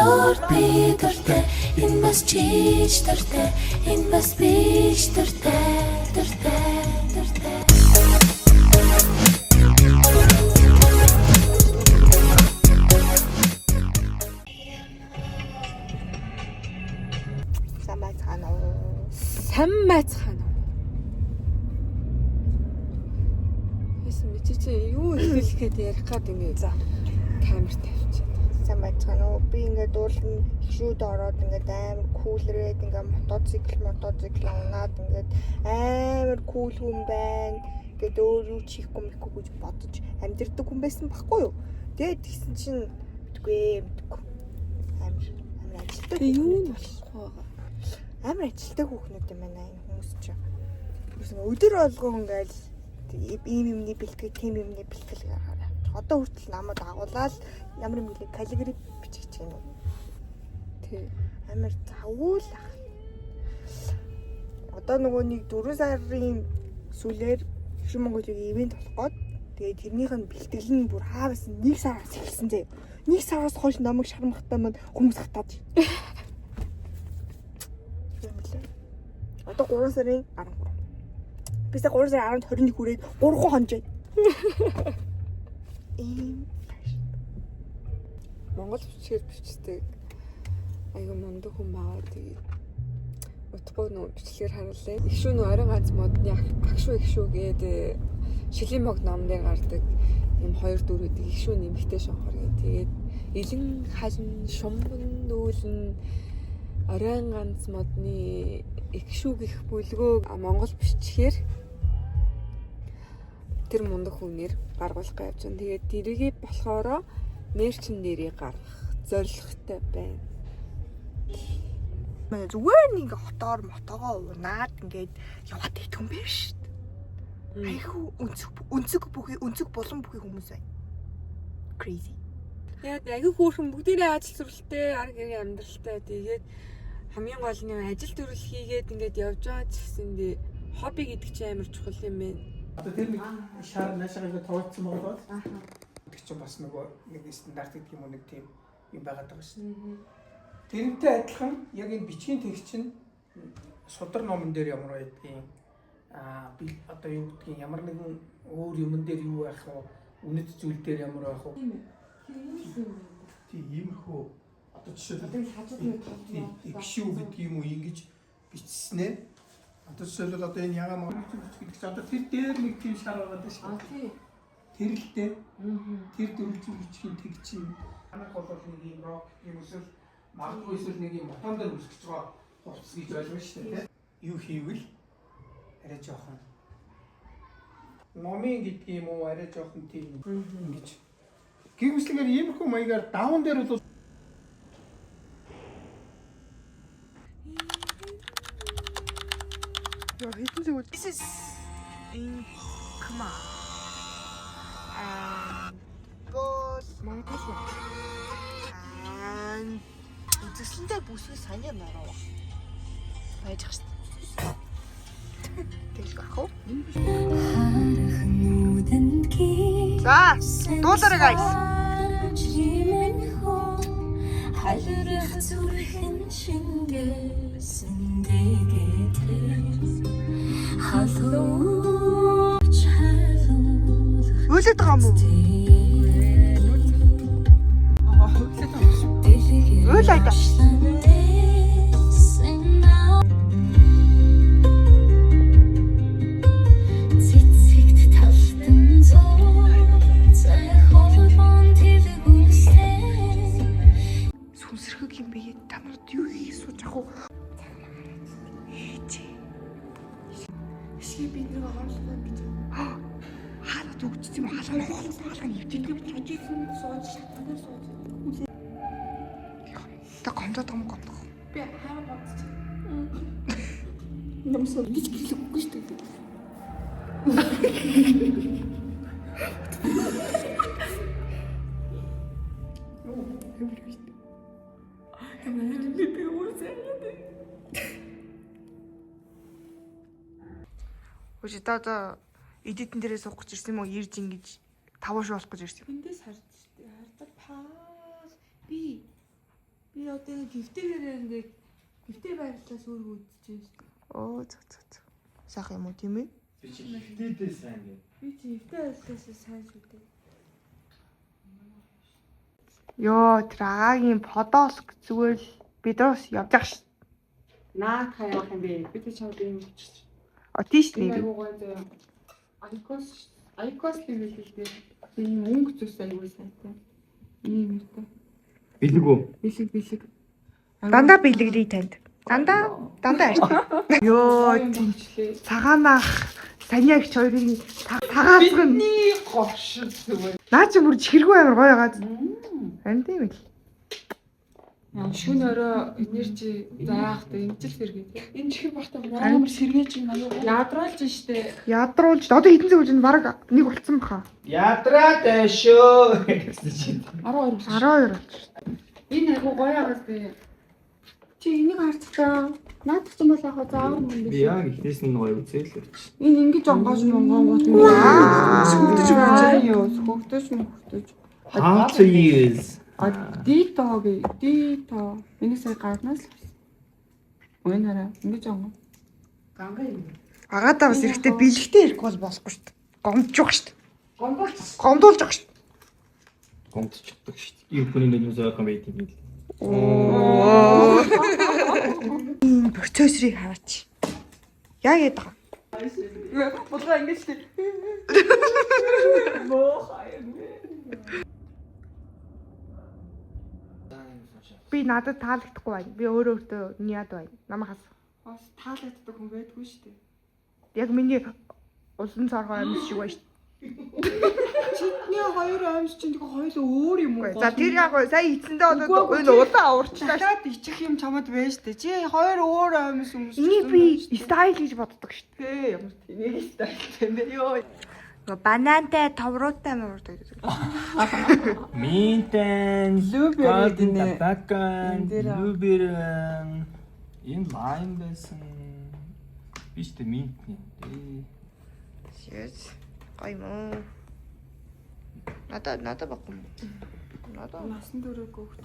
дор би дуртай энэ бас чиж дуртай энэ бас биш дуртай дуртай дуртай Сан байцгаана уу? Яасан би чи юу хэлэхэд ярих гээд ингэ за камер тавьчихсан. Сан байцгаана уу? Би ингээд уулын хшүүд ороод ингээд амар кулрээд ингээд мотоцикл унаад ингээд амар кул хүн байна. Ингээд өөр юу чихгүй мэхгүй гэж бодож амьдрдаг хүн байсан байхгүй юу? Тэгээд тэгсэн чинь мэдгүй амар ажилтдаг. Юу болох вэ? Амар ажилтдаг хүүхнүүд юм байна энэ хүмүүс чинь. Өдөр болгон ингээл ийм юмны бэлтгэл, тийм юмны бэлтгэл гаргаарай. Одоо хүртэл намайг агуулаад ямар юм гэлээ каллиграфи бичих чинь үү. Тий. Амар завуул ах. Одоо нөгөө нэг 4 сарын сүүлээр Шин Монголыг ивент болох гээд тэгээд тэрнийх нь бэлтгэл нь бүр хаавс 1 сараас эхэлсэн заяа. 1 сараас хойш намайг шармахтаа мань хүмүүс хатаад. Одоо 3 сарын 13. Бисээ 3 сарын 10-21 хүрээд 3 хонжээ. Монгол бичгээр бичдэг аюу мундаг хүн байгаа. Тэгээд утгагүй нөө бичлэгээр харууллаа. Их шүү нөө орон ганц модны ах шүү гээд шилийн мог номдэр гардаг юм 2-4 их шүү нэмэгтэй шонхор гээд тэгээд элен халин шумбан нүүлэн орон ганц модны их шүү гэх бүлгөө Монгол бичгээр тэр мундаг хүнээр гаргуулах гэж явж байна. Тэгээд дэргээ болохоро мерчин нэрийг гаргах зорилготой байна. Манай зүгээр нэг хотоор мотогоо унаад ингээд яваад итгэн байх шүү дээ. Айху өнцөг болон бүхий хүмүүс байна. Crazy. Яг аягүй хөөрхөн бүгдээрээ ажил зүрхэлтэй, арга гэрийн амьдралтай. Тэгээд хамгийн гол нь ажил төрөл хийгээд ингээд явж байгаа ч гэсэндээ хобби гэдэг чинь амар чухал юм байна. Одоо тэр нэг шар наашаа ингээд тооцсон болоод тэр чинь бас нэг стандарт гэдэг юм уу нэг тийм юм байгаад байгаа шүү. Тэрнтэй адилхан яг энэ бичгийн текст чинь судар номон дээр ямар байдгийг би одоо юу гэдгийг ямар нэгэн өөр юмн дээр юу байх вэ? Үнэт зүйл дээр ямар байх вэ? Тийм иймэрхүү одоо жишээлбэл игшүү гэдэг юм уу ингэж бичснээ. Одоо жишээлбэл одоо энэ ягаа мөрөж гэдэг чинь одоо тэр дээр нэг тийм шар байгаа даа шүү. Тэрэлтэй. Тэр дөрвөлжин бичгийн тэг чинь анх бол нэг юм рок юм эсвэл магадгүй эсвэл нэг юм мотон дээр үсгэж байгаа хувцс гэж ойлгоно шүү дээ. Юу хийвэл арай жоохон номын гэдэг юм уу арай жоохон тийм ингэж гэрмэслэгээр иймэрхүү маягаар даун дээр бол Хэдэн зүйл this is in come on. Гол Монгол. Үзэсгэлэнтэй бүсгүй сайн юм аа. Байж гаш. Тэгэл гах уу? За, дуулаарай guys. Халирах зүрхэн шингээсэн дэгээд халууч халуул Үйлээд байгаа юм уу? Үйл айдаа. Сүнсэрхэг юм бэ? Та нарт юу хийх сууж ах уу? Эсгээ бид нэг хооллоо гэж. Хаалт өгч юм хаалгаа нэвтэлдэг хажигсэн сууж шатгаар сууж. Та гомдоод байгаа юм гомдох. Би хаа бодчих. Намсаа гэж хэлэхгүй шүү дээ. Үгүй одоо эдитэн дээрээ суух гэж ирсэн юм уу? Ирж ингэж таван шуулах гэж ирсэн юм. Эндээс харж штэ. Хардаг паа. Би одоо гифтээрээ ингээд гифтээ байрлалаас өөрөө үдчихэж шүү. Оо зөв. Сайхан юм уу тийм ээ? Би чи хилдээс сайн гэ. Би чи гифтээ байрлалаас сайн шүү дээ. Йоо, тэр агагийн подоос зүгээр л бид бас явж байгаа шүү. Наад хаяах юм бэ? Би тэр чамд юм хэлчих. Отиш Энэ нэг. агуугаа зөө. Айкос левел дээр энэ мөнгө зүс аягүй сайтай. Ийм юутай. Бэлэг үү? Бэлэг. Дандаа бэлэглэе танд. Дандаа арт. Йоо, тэнчлээ. цагаанах саньягч хоёрын цагаалгын Бидний говш зүгээр. наа чи бүр чихэргүй амар гоё ягаад. Харин тийм л. Яа шүн орой энержи заахтай эмчил сэргээд. Энэ чихэр бахтай амар сэргээж юм аюу. Ядралж штэ. Ядруулж одоо хэдэн цаг үжинд баг нэг болцсон баха. Ядраад шүү. 12. 12 болж. Энэ айгу гоё агаад би. Чи энийг харцгаа. Наадах юм бол яхаа заавар юм Би биш. яг ихнээс нь гоё үзэл өгч. Энэ ингэж онгоож монгонгууд юм. Сүгдэж юу? Хөгтөж. How to use. Дито. Энийг сая гарнаас л. Өн хараа. Ингэж онгоо. Ганга юм. Агаадаа бас эрэхтэй бэлгтэй ирэхгүй бол болохгүй шүү дээ. Гомдж байгаа шүү дээ. Гомболч. Гомдуулж байгаа шүү дээ. Гомдчихдаг шүү дээ. Юу хүний нэг юмсаа гом байт юм. Ийм процессорыг хараач. Яа яд байгаа. Бодлоо ингэж тий. Би надад таалагдахгүй байна. Би өөртөө яад байна. Намайг хас. Бас таалагддаг хүн байдгүй шүү дээ. Яг миний улан цоргоо амьс шиг байна шүү. Чиний хоёр амьс чинь тэгээ хоёул өөр юм уу? За тэр яг сая эцэндээ одоо энэ улаан уурчлаа. Дахиад ичих юм чамд байж тээ. Чи хоёр өөр амьс хүмүүс. Энийг би стайл гэж боддог шүү дээ. Тэ ямар тэнийг стайлтай юм бэ ёо. Нөгөө банантай, товруутай мөрдөг. Минтэн, Blueberry гинэ. Бакан, Энэ дээр аа. blueberry. Энэ lime байсан. Биш тэ минт нэ. Шээс. Гой мөн. Надад баггүй. Надад Насан дөрөв хөөхт.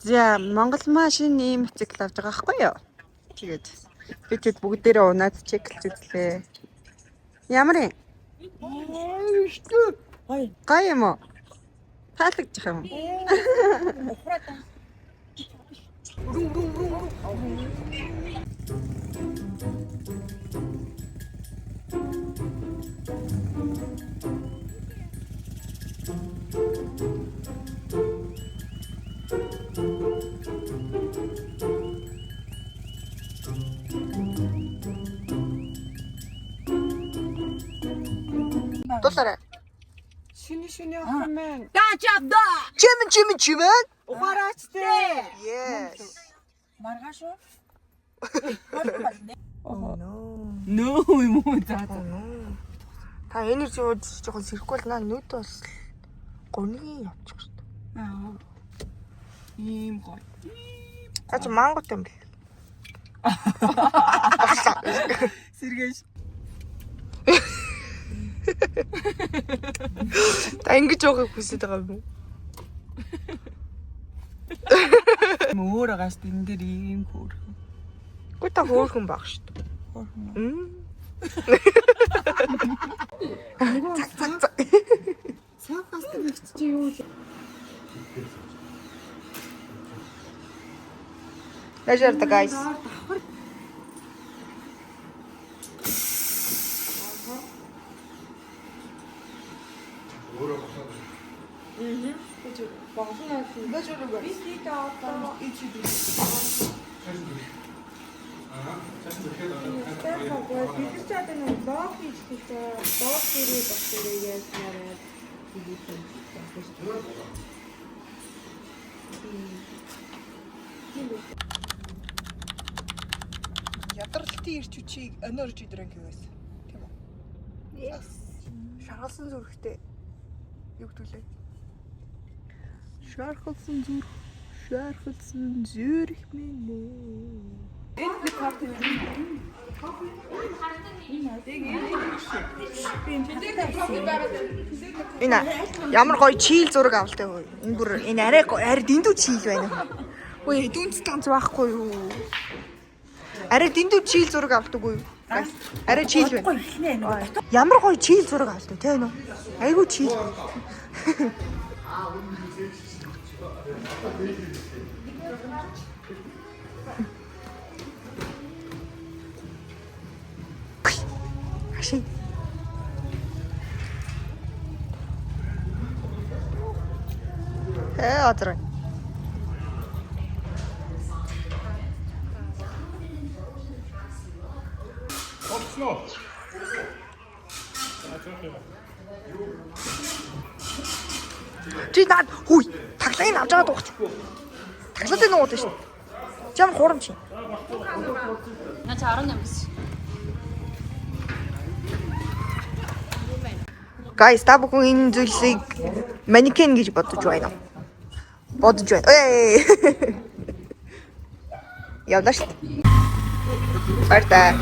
За Монгол машин ийм мотоцикл авч байгаа байхгүй юу? Тэгээд бид бүгдээрээ унаад чеклж үзлээ. Ямар юм? Гай юм уу? Таалагдчих юм. дуулаарай. Шүний хэмээн. Чимэн. Угаараач тээ. Yes. Маргааш уу? Нөө юм уу за. Та энерги ууж жоохон сэрхгүй л наа нүд бас гонгийн явчих шүү дээ. Аа. Ийм гоё. Ачаа мангот юм бэл. Сэргээж. Та ингэж явахыг хүсэж байгаа юм уу? Өөр агаас энэ дээр ийм хөөр. Гү та хөөрхөн баг шүү дээ. Цаг. Цаапаас тэгч чи юу? Measure the guys. Ядралтын ирч үчиг өнөөрж идрэн гэвээс. Тийм үү? Yes. Шаргалсан зүрхтэй. Юу гэдүүлээ? Шаргалсан зүрх минь ээ. Энэ ямар гоё чийл зураг авалтай хөө. Энэ бүр энэ арай дэндүү чийл байна. Ой, дүнц ганц байхгүй юу? Арай дэндүү чийл зураг авдаг уу? Арай чийл байна. Ямар гоё чийл зураг авалтай те энэ. Айгуу чийл. Ашиг. Отрой. Чи наад хүй таглагыг авч байгаа дуугач. Таглаад энэ уудаа шүү. Чам хурамч. На чи 18 биш. Guys, та бүхэн энэ зүйлсийг манекен гэж бодож байна уу? Бодож байна. Эй. Явлаа шүү. Баяртай.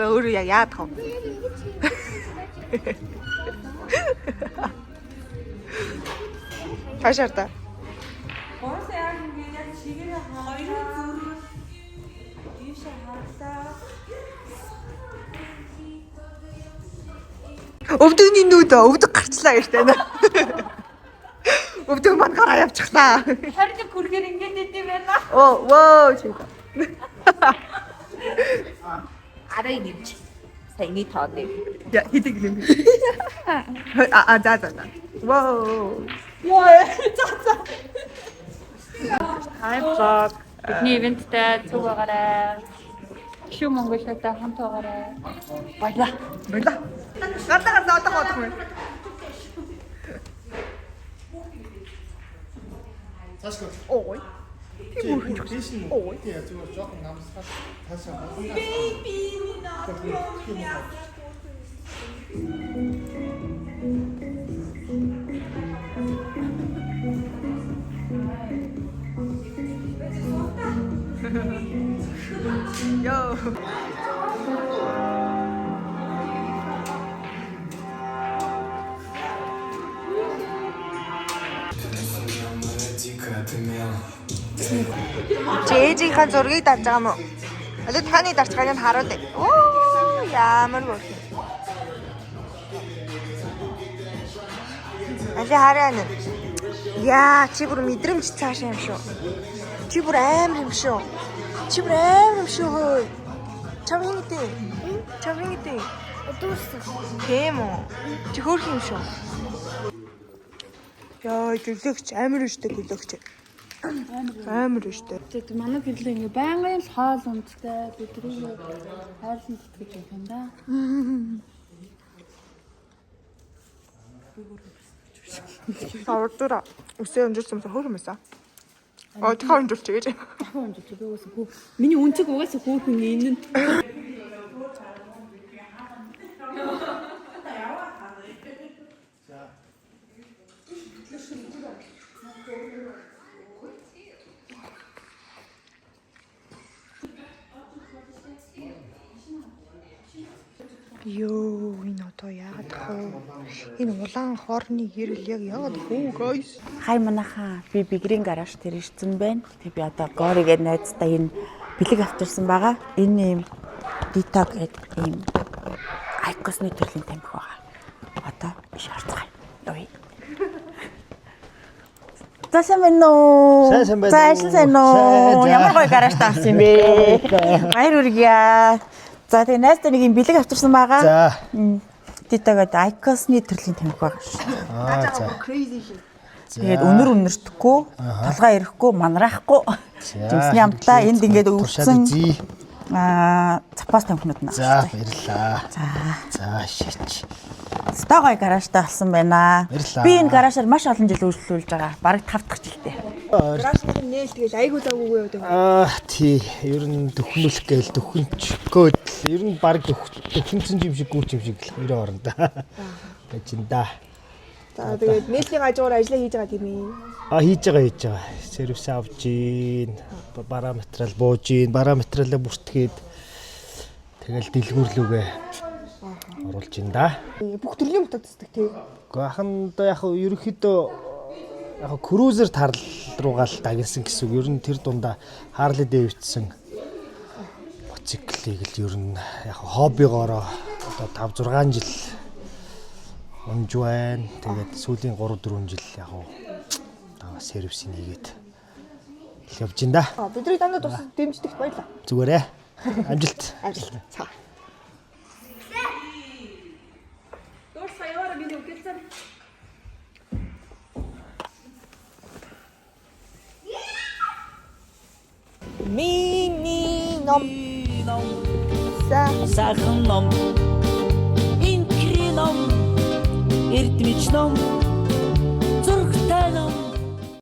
Өөрөө яг яадах вэ? Хашаар та. Орос яг ингээд яг чигээр хоёрын зүрх ийшээ харлаа. Өвдөгний нүд өвдөг гарчлаа гэж байна. Өвдөг мань гараа явчихлаа. Харин хүргээр ингээд идэв байна. Оо, воо чи. Арай нэмж. Саяны тооны. Я хэдэг юм. За. Воо. Hi vlog. Бидний ивенттэй зүг байгаарай. Шүү Монголтой хамт байгаарай. Баярлаа. Гадаа одох юм. Цаашгүй. Ой. Ой. Тэгээ зүгээр жоохон намсгаад цаашаа болно. Yo. Жэжийнхаа зургийг дарж байгаа мó. Одоо таны дарж байгааг нь харуулъя. Оо, ямар бүр. Али хараа нэ. Яа, чи бүр мэдрэмж цааш юм шүү. Чи бүр амар юм шүү. Чам хингэтэй. Өдөрсөн. Тийм үү. Чи хөөх юм шүү. Яа, гүлэгч амар өштэй гүлэгч. Амар өштэй. Тэгээд манай гэрлээ ингээ байнгын хоол ундтай бидрийг хайрлан тэтгэж байх юм да. Ордора. Үсээ өнжүүлсэн хөөх юм байсан. Дахиад өнжүүлч гэж. Дахин унжиж би уусаа хөө. Миний үнцэг угаасаа хөөхөн энэ. Йоо, энэ одоо яагаад хөө? Энэ улаан хоорны гэрэл яг яагаад хөө, guys? Хай манайхаа би бигрийн гараж дээр ирсэн байна. Тэг би одоо горигээ найзтай энэ бэлэг авчирсан байгаа. Энэ юм Ditag гэдэг юм айкосны төрлийн тамхи байгаа. Одоо биш харцгаая. Ой. Сайн байна уу? Сайн уу? Ямар гоё гараж тавьсан юм бэ? Баяр хүргье. За тэгээ найзтай нэг юм бэлэг авчирсан байгаа. За. Ditag гэдэг айкосны төрлийн тамхи байгаа шүү. За. Crazy shit. Тэгээд өнөр үнэртэхгүй, толгой ирэхгүй, манраахгүй. Зүсний амтлаа энд ингээд өвсөн. Запас тамхинууд наа. За баярлаа. За. Шич. Стогой гаражтай болсон байна. Баярлалаа. Би энэ гаражаар маш олон жил үйлчлүүлж байгаа. Бараг 5 дахь жилдээ. Гаражны нээл тэгэл айгуу завгүй яваад байгаа. Тий. Ер нь дөхнүүлэх гээл дөхөнчгөөд ер нь баг дөхөнцөн юм шиг гүүч юм шиг л ерөө орондоо. Байж ин да. За тэгээд нээлийн хажуугаар ажиллаа хийж байгаа тийм ээ. Хийж байгаа. Сервис авж гин. Бараа материал бууж гин. Бараа материалаа бүртгээд тэгэл дэлгүүрлүүгээ оруулж гин да. Бүх төрлийн мотод тасдаг тийм. Гэхдээ ахандаа яг ерөнхийдөө яг крузер тарл руугаа л дагнасан гэсэн үг. Ер нь тэр дундаа Harley Davidson моциклыг л ер нь яг хоббигоороо одоо 5 6 жил унж байна. Тэгээд сүүлийн 3 4 жил яг сервис хийгээд явж ин да. Бидний дандаа тус дэмждэгт баярлаа. Зүгээрээ. Амжилт. За. Миний ном. Сайхан ном. Инкри ном. Эрдмич ном.